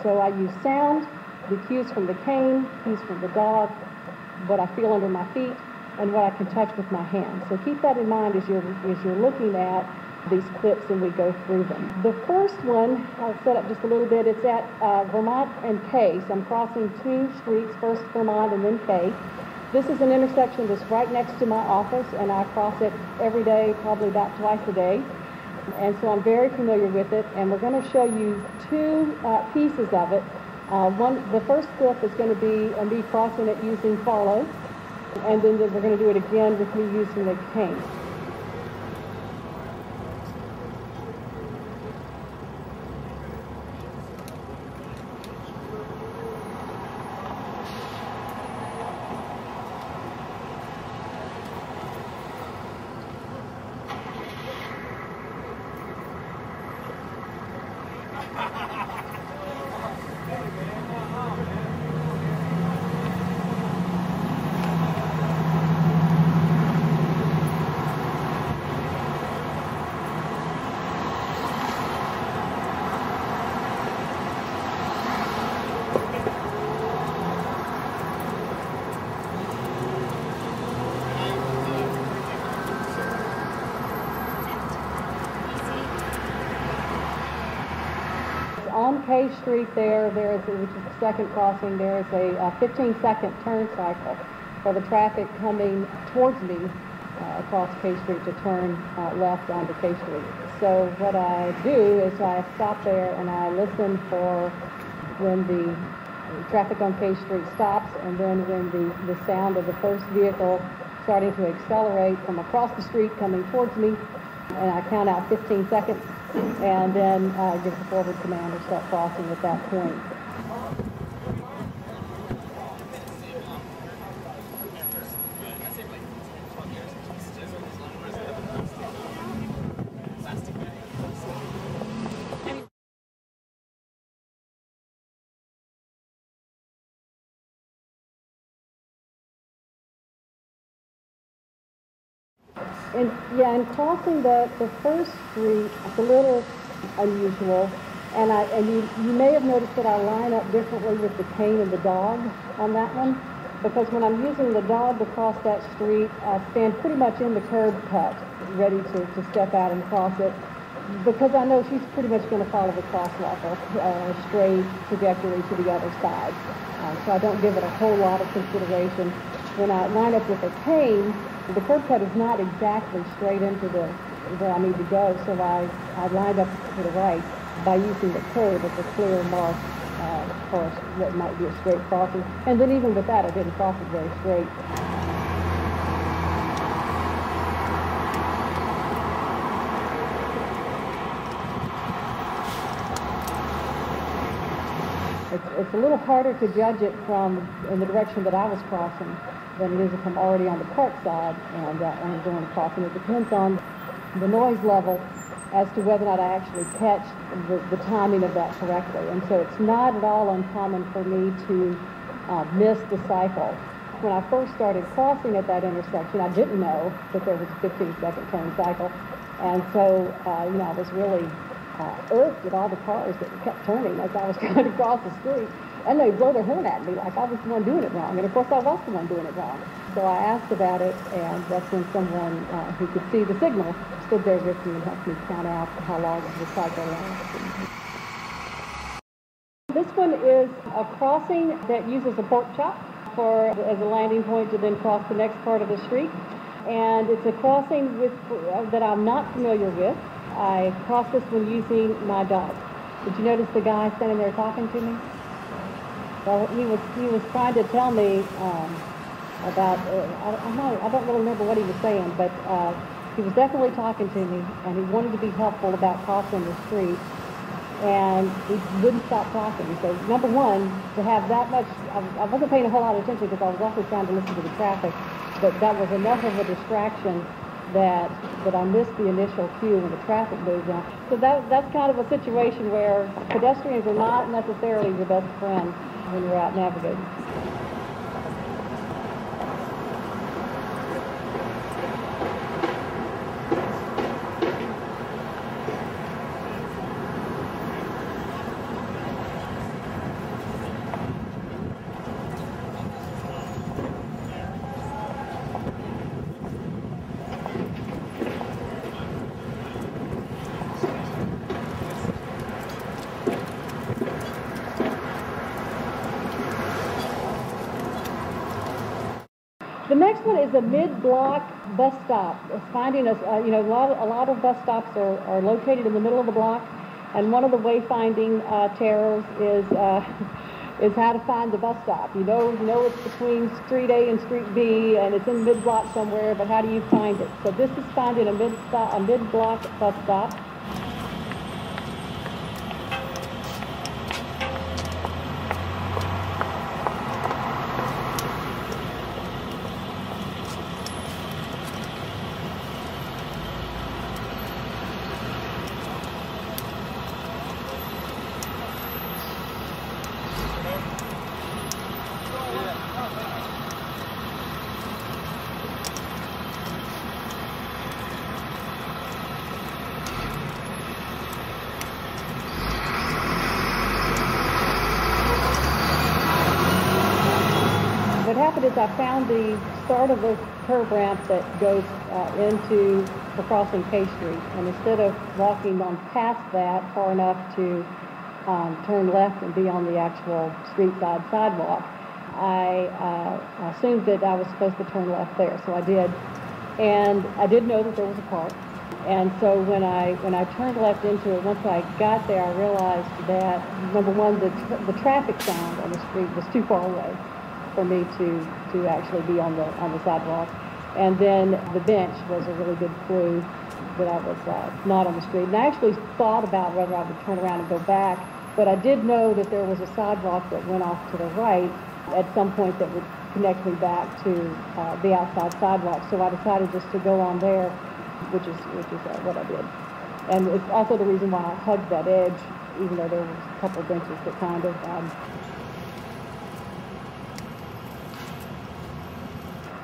So I use sound, the cues from the cane, cues from the dog, what I feel under my feet, and what I can touch with my hands. So keep that in mind as you're looking at these clips and we go through them. The first one, I'll set up just a little bit, it's at Vermont and K. So I'm crossing two streets, first Vermont and then K. This is an intersection that's right next to my office, and I cross it every day, probably about twice a day. And so I'm very familiar with it, and we're going to show you two pieces of it. The first clip is going to be me crossing it using Farlow, and then we're going to do it again with me using the cane. On K Street which is the second crossing, there is a 15-second turn cycle for the traffic coming towards me across K Street to turn left onto K Street. So what I do is I stop there and I listen for when the traffic on K Street stops, and then when the sound of the first vehicle starting to accelerate from across the street coming towards me, and I count out 15 seconds. And then give the forward command or start crossing at that point. And crossing the first street, it's a little unusual, and you may have noticed that I line up differently with the cane and the dog on that one, because when I'm using the dog to cross that street, I stand pretty much in the curb cut, ready to step out and cross it, because I know she's pretty much going to follow the crosswalk or straight trajectory to the other side. So I don't give it a whole lot of consideration. When I line up with a cane, the curb cut is not exactly straight into where I need to go, so I lined up to the right by using the curb as a clear mark for what might be a straight crossing. And then even with that, I didn't cross it very straight. It's a little harder to judge it from in the direction that I was crossing than it is if I'm already on the park side and I'm going across. And it depends on the noise level as to whether or not I actually catch the timing of that correctly. And so it's not at all uncommon for me to miss the cycle. When I first started crossing at that intersection, I didn't know that there was a 15-second turn cycle. And so, I was really irked at all the cars that kept turning as I was trying to cross the street. And they blow their horn at me like I was the one doing it wrong. And of course I was the one doing it wrong. So I asked about it, and that's when someone who could see the signal stood there with me and helped me count out how long the cycle lasted. This one is a crossing that uses a pork chop as a landing point to then cross the next part of the street. And it's a crossing that I'm not familiar with. I crossed this one using my dog. Did you notice the guy standing there talking to me? Well, he was trying to tell me about, I don't really remember what he was saying, but he was definitely talking to me, and he wanted to be helpful about crossing the street, and he wouldn't stop talking. So, number one, to have that much, I wasn't paying a whole lot of attention because I was also trying to listen to the traffic, but that was enough of a distraction that I missed the initial cue when the traffic moved on. So that's kind of a situation where pedestrians are not necessarily your best friend when you're out navigating. The next one is a mid-block bus stop. It's finding us, a lot of bus stops are located in the middle of the block, and one of the wayfinding terrors is how to find the bus stop. You know it's between Street A and Street B, and it's in mid-block somewhere, but how do you find it? So this is finding a mid-block bus stop. What happened is I found the start of the curb ramp that goes into the crossing K Street, and instead of walking on past that far enough to turn left and be on the actual street side sidewalk, I assumed that I was supposed to turn left there, so I did. And I did know that there was a park. And so when I turned left into it, once I got there, I realized that, number one, the traffic sound on the street was too far away for me to actually be on the sidewalk. And then the bench was a really good clue that I was not on the street. And I actually thought about whether I would turn around and go back, but I did know that there was a sidewalk that went off to the right at some point that would connect me back to the outside sidewalk. So I decided just to go on there, which is what I did. And it's also the reason why I hugged that edge, even though there was a couple of benches that kind of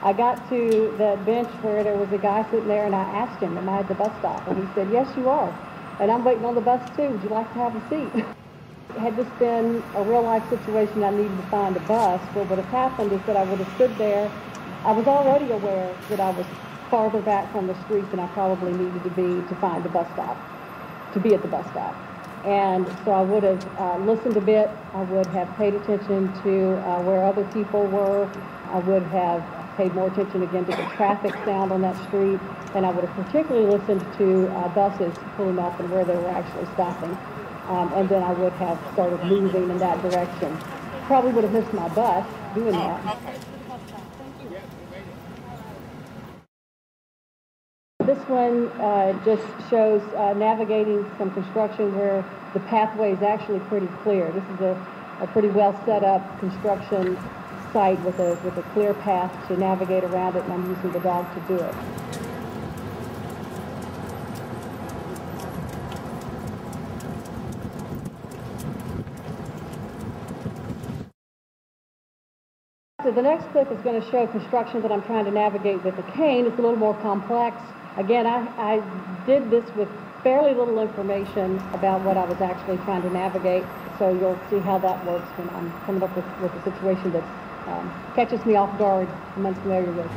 I got to that bench where there was a guy sitting there, and I asked him, am I at the bus stop? And he said, yes, you are. And I'm waiting on the bus, too. Would you like to have a seat? Had this been a real-life situation, I needed to find a bus, what would have happened is that I would have stood there. I was already aware that I was farther back from the street than I probably needed to be to find the bus stop, to be at the bus stop. And so I would have listened a bit. I would have paid attention to where other people were. I would have paid more attention again to the traffic sound on that street, and I would have particularly listened to buses pulling up and where they were actually stopping. And then I would have started moving in that direction. Probably would have missed my bus doing that. This one just shows navigating some construction where the pathway is actually pretty clear. This is a pretty well set up construction site with a clear path to navigate around it, and I'm using the dog to do it. So the next clip is going to show construction that I'm trying to navigate with a cane. It's a little more complex. Again, I did this with fairly little information about what I was actually trying to navigate, so you'll see how that works when I'm coming up with a situation that catches me off guard I'm unfamiliar with.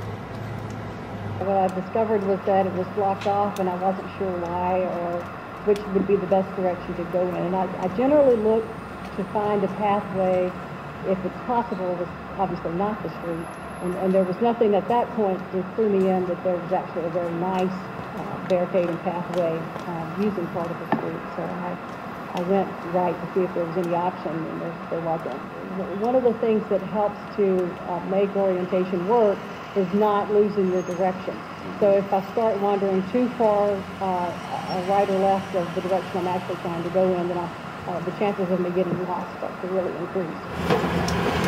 What I discovered was that it was blocked off, and I wasn't sure why or which would be the best direction to go in. And I generally look to find a pathway, if it's possible, was obviously not the street. And there was nothing at that point to clue me in that there was actually a very nice barricade and pathway using part of the street. So I went right to see if there was any option, and there wasn't. One of the things that helps to make orientation work is not losing your direction. So if I start wandering too far right or left of the direction I'm actually trying to go in, then the chances of me getting lost start to really increase.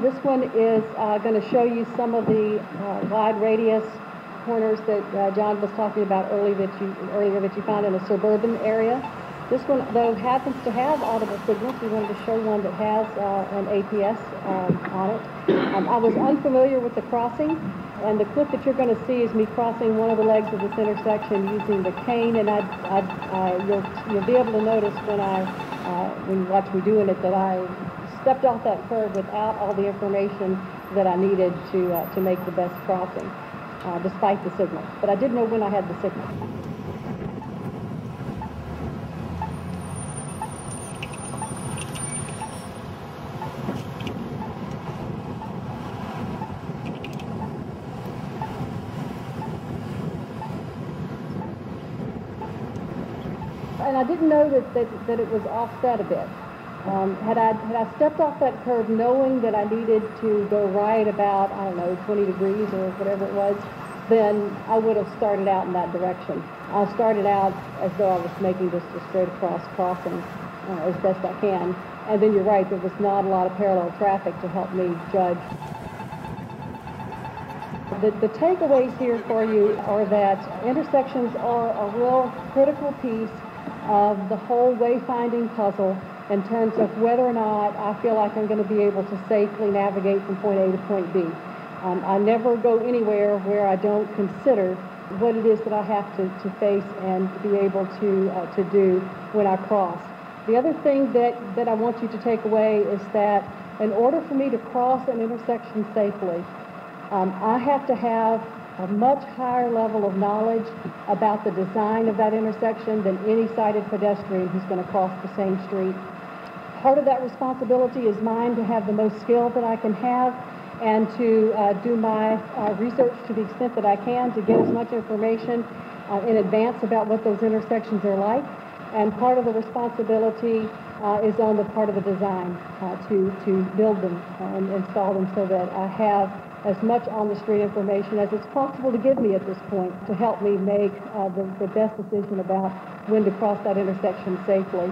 This one is going to show you some of the wide radius corners that John was talking about earlier that you find in a suburban area. This one, though, happens to have audible signals. We wanted to show one that has an APS on it. I was unfamiliar with the crossing, and the clip that you're going to see is me crossing one of the legs of this intersection using the cane, and you'll be able to notice when you watch me doing it that I stepped off that curb without all the information that I needed to make the best crossing, despite the signal. But I did know when I had the signal. And I didn't know that it was offset a bit. Had I stepped off that curb knowing that I needed to go right about, 20 degrees or whatever it was, then I would have started out in that direction. I started out as though I was making just a straight across crossing as best I can. And then you're right, there was not a lot of parallel traffic to help me judge. The takeaways here for you are that intersections are a real critical piece of the whole wayfinding puzzle in terms of whether or not I feel like I'm going to be able to safely navigate from point A to point B. I never go anywhere where I don't consider what it is that I have to face and be able to do when I cross. The other thing that I want you to take away is that in order for me to cross an intersection safely, I have to have a much higher level of knowledge about the design of that intersection than any sighted pedestrian who's going to cross the same street. Part of that responsibility is mine to have the most skill that I can have and to do my research to the extent that I can to get as much information in advance about what those intersections are like. And part of the responsibility is on the part of the design to build them and install them so that I have as much on-the-street information as it's possible to give me at this point to help me make the best decision about when to cross that intersection safely.